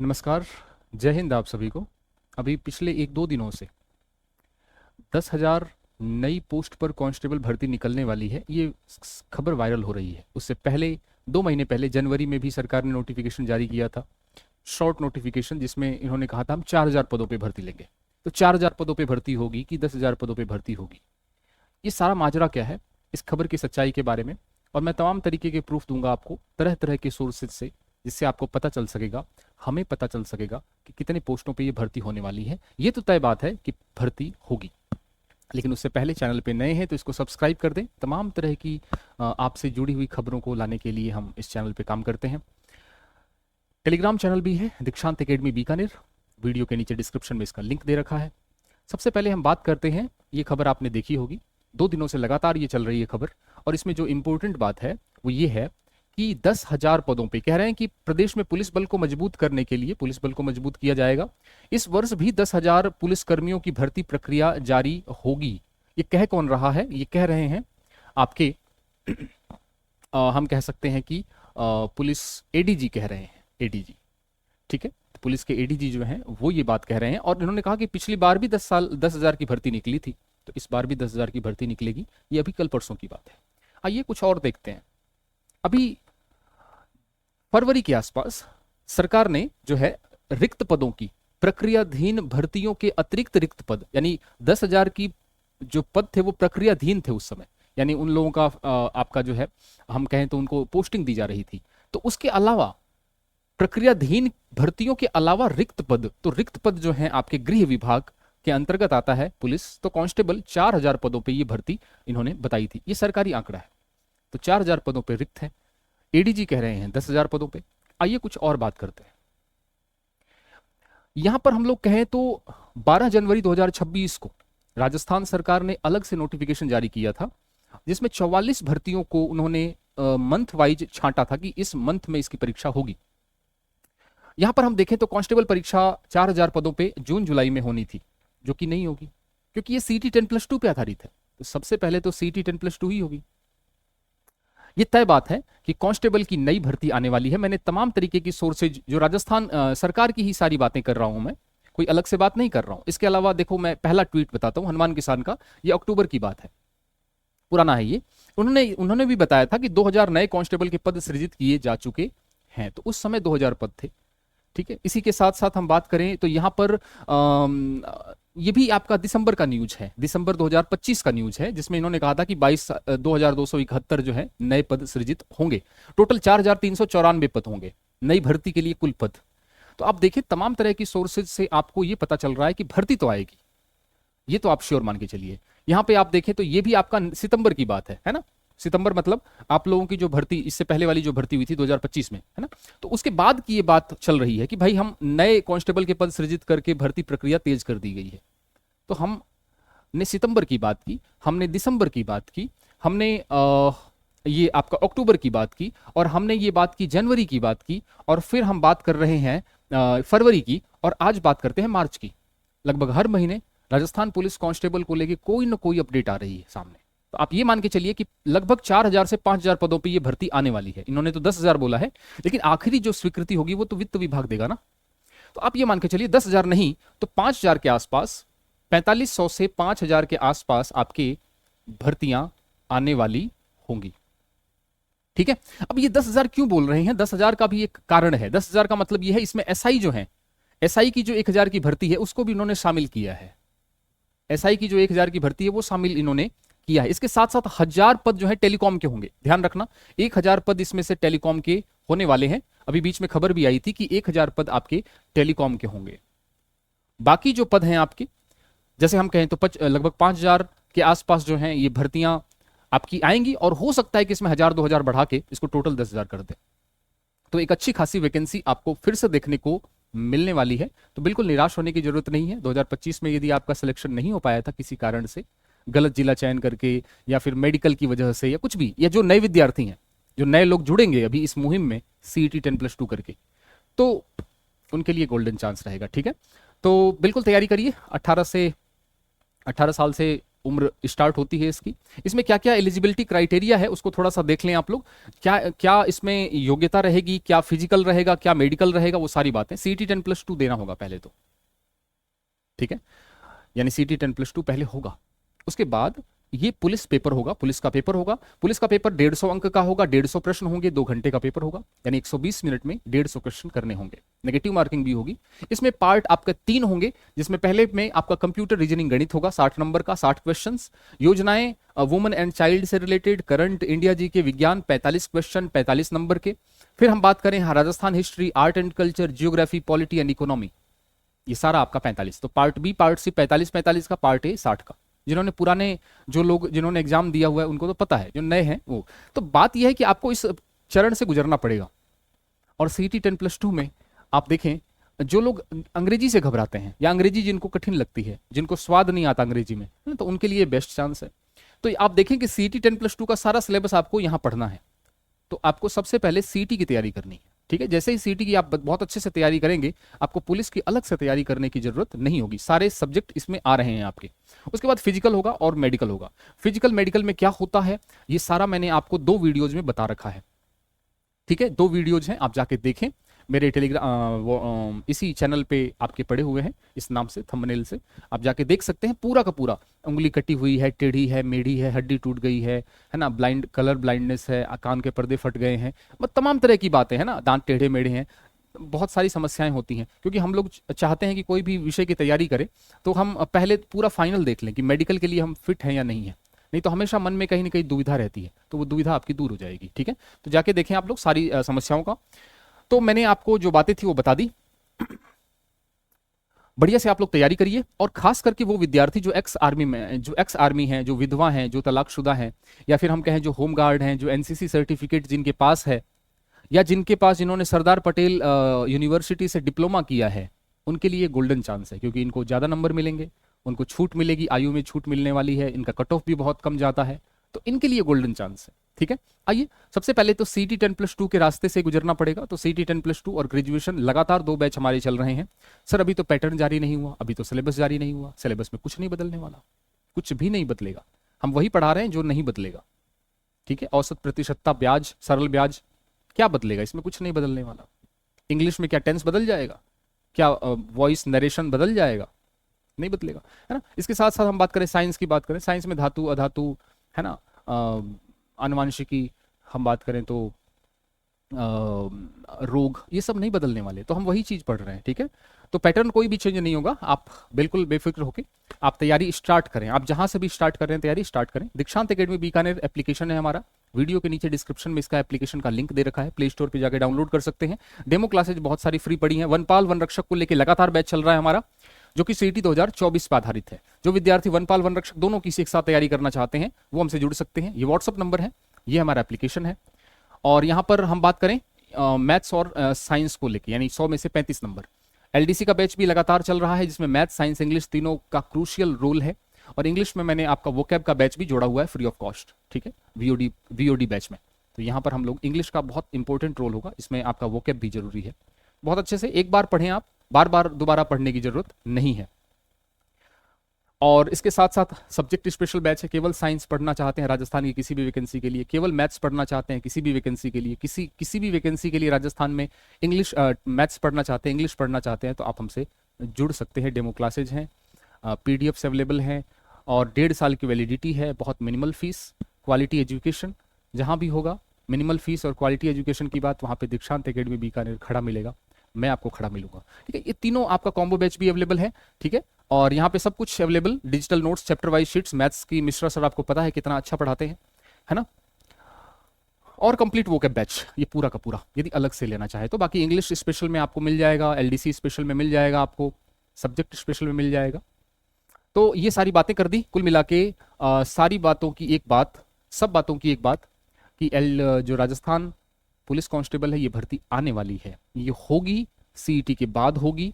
नमस्कार। जय हिंद आप सभी को। अभी पिछले एक दो दिनों से 10,000 नई पोस्ट पर कांस्टेबल भर्ती निकलने वाली है, ये खबर वायरल हो रही है। उससे पहले 2 महीने पहले जनवरी में भी सरकार ने नोटिफिकेशन जारी किया था, शॉर्ट नोटिफिकेशन, जिसमें इन्होंने कहा था हम 4,000 पदों पे भर्ती लेंगे। तो 4,000 पदों पे भर्ती होगी कि 10,000 पदों पे भर्ती होगी, ये सारा माजरा क्या है, इस खबर की सच्चाई के बारे में। और मैं तमाम तरीके के प्रूफ दूंगा आपको तरह तरह के सोर्सेज से, जिससे आपको पता चल सकेगा, हमें पता चल सकेगा कि कितने पोस्टों पे ये भर्ती होने वाली है। ये तो तय बात है कि भर्ती होगी, लेकिन उससे पहले चैनल पे नए हैं तो इसको सब्सक्राइब कर दें। तमाम तरह की आपसे जुड़ी हुई खबरों को लाने के लिए हम इस चैनल पे काम करते हैं। टेलीग्राम चैनल भी है, दीक्षांत एकेडमी बीकानेर। वीडियो के नीचे डिस्क्रिप्शन में इसका लिंक दे रखा है। सबसे पहले हम बात करते हैं, ये खबर आपने देखी होगी, 2 दिनों से लगातार ये चल रही है खबर। और इसमें जो इंपॉर्टेंट बात है वो ये है कि 10,000 पदों पे कह रहे हैं कि प्रदेश में पुलिस बल को मजबूत करने के लिए पुलिस बल को मजबूत किया जाएगा। इस वर्ष भी 10,000 पुलिस कर्मियों की भर्ती प्रक्रिया जारी होगी। ये कह कौन रहा है? ये कह रहे हैं आपके हम कह सकते हैं कि पुलिस एडीजी कह रहे हैं, एडीजी। ठीक है, तो पुलिस के एडीजी जो हैं वो ये बात कह रहे हैं। और इन्होंने कहा कि पिछली बार भी 10,000 की भर्ती निकली थी, तो इस बार भी 10,000 की भर्ती निकलेगी। ये अभी कल परसों की बात है। आइए कुछ और देखते हैं। अभी फरवरी के आसपास सरकार ने जो है रिक्त पदों की प्रक्रियाधीन भर्तियों के अतिरिक्त रिक्त पद, यानी 10,000 की जो पद थे वो प्रक्रियाधीन थे उस समय, यानी उन लोगों का आपका जो है हम कहें तो उनको पोस्टिंग दी जा रही थी। तो उसके अलावा प्रक्रियाधीन भर्तियों के अलावा रिक्त पद, तो रिक्त पद जो है आपके गृह विभाग के अंतर्गत आता है पुलिस, तो कांस्टेबल 4,000 पदों पे ये भर्ती इन्होंने बताई थी। ये सरकारी आंकड़ा है। तो 4,000 पदों पे रिक्त है। एडीजी कह रहे हैं 10,000 पदों पे। आइए कुछ और बात करते हैं। यहां पर हम लोग कहें तो 12 जनवरी 2026 को राजस्थान सरकार ने अलग से नोटिफिकेशन जारी किया था, जिसमें 44 भर्तियों को उन्होंने मंथ वाइज छांटा था कि इस मंथ में इसकी परीक्षा होगी। यहां पर हम देखें तो कांस्टेबल परीक्षा 4,000 पदों पे जून जुलाई में होनी थी, जो कि नहीं होगी, क्योंकि ये सीटी 10+2 पे आधारित है। तो सबसे पहले तो सीटी 10+2 ही होगी। ये तय बात है कि कांस्टेबल की नई भर्ती आने वाली है। मैंने तमाम तरीके की सोर्सेज, जो राजस्थान सरकार की ही सारी बातें कर रहा हूं, मैं कोई अलग से बात नहीं कर रहा हूं। इसके अलावा देखो, मैं पहला ट्वीट बताता हूं हनुमान किसान का। ये अक्टूबर की बात है, पुराना है ये। उन्होंने भी बताया था कि 2,000 नए कांस्टेबल के पद सृजित किए जा चुके हैं। तो उस समय 2,000 पद थे। ठीक है, इसी के साथ साथ हम बात करें तो यहां पर ये भी आपका दिसंबर का न्यूज है, दिसंबर 2025 का न्यूज है, जिसमें इन्होंने कहा था कि 2,271 जो है नए पद सृजित होंगे। टोटल 4,394 पद होंगे नई भर्ती के लिए, कुल पद। तो आप देखिए, तमाम तरह की सोर्सेज से आपको ये पता चल रहा है कि भर्ती तो आएगी, ये तो आप श्योर मान के चलिए। यहां पे आप देखें तो ये भी आपका सितंबर की बात है ना। सितंबर मतलब आप लोगों की जो भर्ती इससे पहले वाली जो भर्ती हुई थी 2025 में, है ना। तो उसके बाद की ये बात चल रही है कि भाई हम नए कांस्टेबल के पद सृजित करके भर्ती प्रक्रिया तेज कर दी गई है। तो हमने सितंबर की बात की, हमने दिसंबर की बात की, हमने ये आपका अक्टूबर की बात की, और हमने ये बात की जनवरी की बात की, और फिर हम बात कर रहे हैं फरवरी की, और आज बात करते हैं मार्च की। लगभग हर महीने राजस्थान पुलिस कांस्टेबल को लेके कोई ना कोई अपडेट आ रही है सामने। तो आप ये मान के चलिए कि लगभग 4,000 से 5,000 पदों पे ये भर्ती आने वाली है। इन्होंने तो 10,000 बोला है, लेकिन आखिरी जो स्वीकृति होगी वो तो वित्त विभाग देगा ना। तो आप ये मान के चलिए 10,000 नहीं तो 5,000 के आसपास, 4,500 से 5,000 के आसपास आपके भर्तियां आने वाली होंगी। ठीक है, अब ये 10,000 क्यों बोल रहे हैं? 10,000 का भी एक कारण है। 10,000 का मतलब ये है, इसमें एसआई जो है, एसआई की जो 1,000 की भर्ती है उसको भी इन्होंने शामिल किया है। एसआई की जो 1,000 की भर्ती है वो शामिल इन्होंने किया है। इसके साथ साथ 1,000 पद जो है टेलीकॉम के होंगे। ध्यान रखना, 1,000 पद इसमें से टेलीकॉम के होने वाले हैं। अभी बीच में खबर भी आई थी कि 1,000 पद आपके टेलीकॉम के होंगे। बाकी जो पद हैं आपके, जैसे हम कहें तो लगभग 5,000 के आसपास जो हैं ये भर्तियां आपकी आएंगी, और हो सकता है कि इसमें 1,000-2,000 बढ़ा के इसको टोटल 10,000 कर दे। तो एक अच्छी खासी वैकेंसी आपको फिर से देखने को मिलने वाली है। तो बिल्कुल निराश होने की जरूरत नहीं है। 2025 में यदि आपका सिलेक्शन नहीं हो पाया था किसी कारण से, गलत जिला चयन करके या फिर मेडिकल की वजह से या कुछ भी, या जो नए विद्यार्थी हैं, जो नए लोग जुड़ेंगे अभी इस मुहिम में सीईटी 10+2 करके, तो उनके लिए गोल्डन चांस रहेगा। ठीक है, तो बिल्कुल तैयारी करिए। 18 साल से उम्र स्टार्ट होती है इसकी। इसमें क्या क्या एलिजिबिलिटी क्राइटेरिया है उसको थोड़ा सा देख लें आप लोग। क्या क्या इसमें योग्यता रहेगी, क्या फिजिकल रहेगा, क्या मेडिकल रहेगा, वो सारी बातें। सीटी 10+2 देना होगा पहले तो, ठीक है, यानी सीटी 10+2 पहले होगा। उसके बाद ये पुलिस पेपर होगा, पुलिस का पेपर होगा। पुलिस का पेपर 150 अंक का होगा, 150 प्रश्न होंगे, 2 घंटे का पेपर होगा, यानी 120 मिनट में 150 क्वेश्चन करने होंगे। नेगेटिव मार्किंग भी होगी। इसमें पार्ट आपका 3 होंगे, जिसमें पहले में आपका कंप्यूटर रीजनिंग गणित होगा 60 नंबर का, 60 क्वेश्चन। योजनाएं वुमेन एंड चाइल्ड से रिलेटेड, करंट इंडिया जी के विज्ञान 45 क्वेश्चन 45 नंबर के। फिर हम बात करें Rajasthan history, art and culture, geography, polity and economy, ये सारा आपका 45। तो पार्ट बी, पार्ट सी 45 45 का, पार्ट ए 60 का। जिन्होंने पुराने, जो लोग जिन्होंने एग्जाम दिया हुआ है उनको तो पता है, जो नए हैं वो। तो बात यह है कि आपको इस चरण से गुजरना पड़ेगा। और सीटी 10+2 में आप देखें, जो लोग अंग्रेजी से घबराते हैं या अंग्रेजी जिनको कठिन लगती है, जिनको स्वाद नहीं आता अंग्रेजी में, तो उनके लिए बेस्ट चांस है। तो आप देखें कि सीटी 10+2 का सारा सिलेबस आपको यहां पढ़ना है। तो आपको सबसे पहले सीटी की तैयारी करनी है, ठीक है। जैसे ही सीटी की आप बहुत अच्छे से तैयारी करेंगे, आपको पुलिस की अलग से तैयारी करने की जरूरत नहीं होगी, सारे सब्जेक्ट इसमें आ रहे हैं आपके। उसके बाद फिजिकल होगा और मेडिकल होगा। फिजिकल मेडिकल में क्या होता है, ये सारा मैंने आपको 2 वीडियोज में बता रखा है, ठीक है। 2 वीडियोज हैं, आप जाके देखें। मेरे टेलीग्राम इसी चैनल पे आपके पड़े हुए हैं, इस नाम से, थंबनेल से आप जाके देख सकते हैं। पूरा का पूरा, उंगली कटी हुई है, टेढ़ी है, मेढ़ी है, हड्डी टूट गई है ना, ब्लाइंड, कलर ब्लाइंडनेस है, कान के पर्दे फट गए हैं, तमाम तरह की बातें है ना, दांत टेढ़े मेढ़े हैं, बहुत सारी समस्याएं होती हैं। क्योंकि हम लोग चाहते हैं कि कोई भी विषय की तैयारी करें तो हम पहले पूरा फाइनल देख लें कि मेडिकल के लिए हम फिट हैं या नहीं है। नहीं तो हमेशा मन में कहीं ना कहीं दुविधा रहती है, तो वो दुविधा आपकी दूर हो जाएगी, ठीक है। तो जाके देखें आप लोग सारी समस्याओं का। तो मैंने आपको जो बातें थी वो बता दी। बढ़िया से आप लोग तैयारी करिए। और खास करके वो विद्यार्थी जो एक्स आर्मी हैं, जो विधवा हैं, जो तलाकशुदा हैं, या फिर हम कहें जो होम गार्ड हैं, जो एनसीसी सर्टिफिकेट जिनके पास है, या जिनके पास, जिन्होंने सरदार पटेल यूनिवर्सिटी से डिप्लोमा किया है, उनके लिए गोल्डन चांस है। क्योंकि इनको ज़्यादा नंबर मिलेंगे, उनको छूट मिलेगी, आयु में छूट मिलने वाली है, इनका कट ऑफ भी बहुत कम जाता है, तो इनके लिए गोल्डन चांस है, ठीक है। आइए, सबसे पहले तो सीटी 10+2 के रास्ते से गुजरना पड़ेगा। तो सीटी 10+2 और ग्रेजुएशन लगातार 2 बैच हमारे चल रहे हैं। सर अभी तो पैटर्न जारी नहीं हुआ, अभी तो सिलेबस जारी नहीं हुआ। सिलेबस में कुछ नहीं बदलने वाला, कुछ भी नहीं बदलेगा, हम वही पढ़ा रहे हैं जो नहीं बदलेगा, ठीक है। औसत प्रतिशतता ब्याज, सरल ब्याज, क्या बदलेगा इसमें, कुछ नहीं बदलने वाला। इंग्लिश में क्या टेंस बदल जाएगा, क्या वॉइस नरेशन बदल जाएगा, नहीं बदलेगा, है ना। इसके साथ साथ हम बात करें, साइंस की बात करें, साइंस में धातु अधातु, है ना, आनुवांशिकी, हम बात करें तो रोग, ये सब नहीं बदलने वाले, तो हम वही चीज पढ़ रहे हैं, ठीक है। तो पैटर्न कोई भी चेंज नहीं होगा, आप बिल्कुल बेफिक्र होकर आप तैयारी स्टार्ट करें। आप जहां से भी स्टार्ट कर रहे हैं तैयारी स्टार्ट करें। दीक्षांत एकेडमी बीकानेर एप्लीकेशन है हमारा, वीडियो के नीचे डिस्क्रिप्शन में इसका एप्लीकेशन का लिंक दे रखा है, प्ले स्टोर पे जाकर डाउनलोड कर सकते हैं। डेमो क्लासेज बहुत सारी फ्री पड़ी हैं। वनपाल वन रक्षक को लेकर लगातार बैच चल रहा है हमारा, जो कि सीटी 2024 पर आधारित है। जो विद्यार्थी वनपाल वन रक्षक दोनों की एक साथ तैयारी करना चाहते हैं वो हमसे जुड़ सकते हैं। ये व्हाट्सअप नंबर है, ये हमारा एप्लीकेशन है। और यहाँ पर हम बात करें मैथ्स और साइंस को लेकर, यानी 100 में से 35 नंबर। एलडीसी का बैच भी लगातार चल रहा है, जिसमें मैथ, साइंस, इंग्लिश तीनों का क्रूशियल रोल है। और इंग्लिश में मैंने आपका वोकैब का बैच भी जोड़ा हुआ है फ्री ऑफ कॉस्ट, ठीक है, वीओडी बैच में। तो यहाँ पर हम लोग इंग्लिश का बहुत इंपॉर्टेंट रोल होगा, इसमें आपका वोकैब भी जरूरी है। बहुत अच्छे से एक बार पढ़ें आप, बार बार दोबारा पढ़ने की जरूरत नहीं है। और इसके साथ साथ सब्जेक्ट स्पेशल बैच है। केवल साइंस पढ़ना चाहते हैं राजस्थान की किसी भी वैकेंसी के लिए, केवल मैथ्स पढ़ना चाहते हैं किसी भी वैकेंसी के लिए, किसी भी वैकेंसी के लिए राजस्थान में इंग्लिश मैथ्स पढ़ना चाहते हैं, इंग्लिश पढ़ना चाहते हैं, तो आप हमसे जुड़ सकते हैं। डेमो क्लासेज हैं, पीडीएफ्स अवेलेबल हैं, और 1.5 साल की वैलिडिटी है। बहुत मिनिमल फीस, क्वालिटी एजुकेशन, जहाँ भी होगा मिनिमल फीस और क्वालिटी एजुकेशन की बात, वहाँ पे दीक्षांत एकेडमी बीकानेर खड़ा मिलेगा, मैं आपको खड़ा मिलूंगा, ठीक है। ये तीनों आपका कॉम्बो बैच भी अवेलेबल है, ठीक है। और यहाँ पे सब कुछ available, digital notes, chapter wise sheets, maths की मिश्रा सर आपको पता है कितना अच्छा पढ़ाते हैं, है ना। और कंप्लीट वोकैब बैच, ये पूरा का पूरा, यदि अलग से लेना चाहे तो। बाकी इंग्लिश स्पेशल में आपको मिल जाएगा, एलडीसी स्पेशल में मिल जाएगा, आपको सब्जेक्ट स्पेशल में मिल जाएगा। तो ये सारी बातें कर दी, कुल मिला के सारी बातों की एक बात, सब बातों की एक बात, कि जो राजस्थान पुलिस कांस्टेबल है, ये भर्ती आने वाली है, ये होगी, सीईटी के बाद होगी,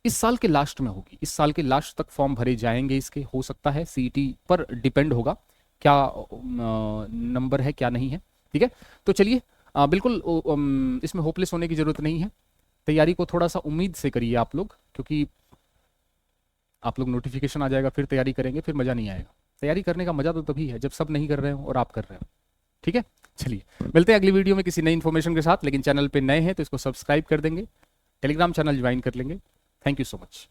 इस साल के लास्ट में होगी, इस साल के लास्ट तक फॉर्म भरे जाएंगे इसके। हो सकता है सीईटी पर डिपेंड होगा क्या नंबर है क्या नहीं है, ठीक है। तो चलिए, बिल्कुल इसमें होपलेस होने की जरूरत नहीं है। तैयारी को थोड़ा सा उम्मीद से करिए आप लोग, क्योंकि आप लोग नोटिफिकेशन आ जाएगा फिर तैयारी करेंगे, फिर मजा नहीं आएगा। तैयारी करने का मजा तो तभी है जब सब नहीं कर रहे हो और आप कर रहे हो। ठीक है, चलिए मिलते हैं अगली वीडियो में किसी नई इन्फॉर्मेशन के साथ। लेकिन चैनल पे नए हैं तो इसको सब्सक्राइब कर देंगे, टेलीग्राम चैनल ज्वाइन कर लेंगे। Thank you so much.